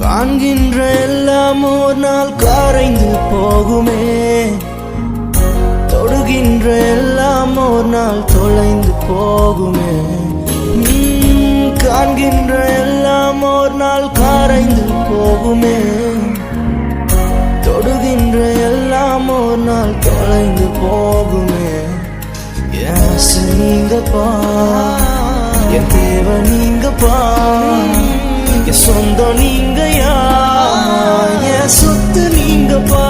காண்கின்ற எல்லாம் ஒரு நாள் கரைந்து போகுமே, தொடுகின்ற எல்லாம் ஒரு நாள் தொலைந்து போகுமே. காண்கின்ற எல்லாம் ஒரு நாள் கரைந்து போகுமே, தொடுகின்ற எல்லாம் ஒரு நாள் தொலைந்து போகுமே. என் ஆசை நீங்கப்பா, என் தேவை நீங்கப்பா, என் சொந்தம் நீங்கயா, என் சொத்து நீங்கப்பா.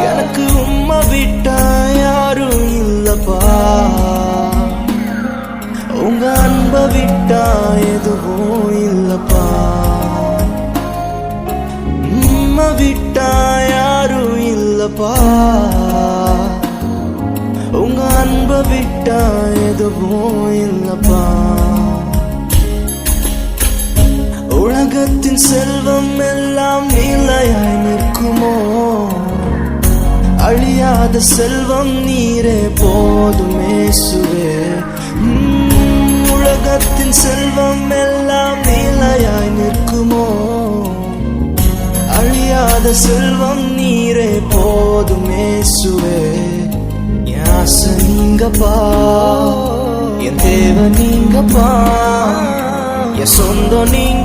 எனக்கு உம்மை விட்டா யாரும் இல்லப்பா, உங்க அன்பை விட்டா எதுவும் இல்லப்பா. உம்மை விட்டா யாரும் இல்லப்பா, உங்க அன்பை விட்டா எதுவும் இல்லப்பா. உலகத்தின் செல்வம் எல்லாம் நிலையாய் நிற்குமோ, அழியாத செல்வம் நீரே போதுமே இயேசுவே. உலகத்தின் செல்வம் எல்லாம் நிலையாய் நிற்குமோ, அழியாத செல்வம் நீரே போதுமே இயேசுவே. என் ஆசை நீங்கப்பா, என் தேவை நீங்கப்பா, என் சொந்தம் நீங்க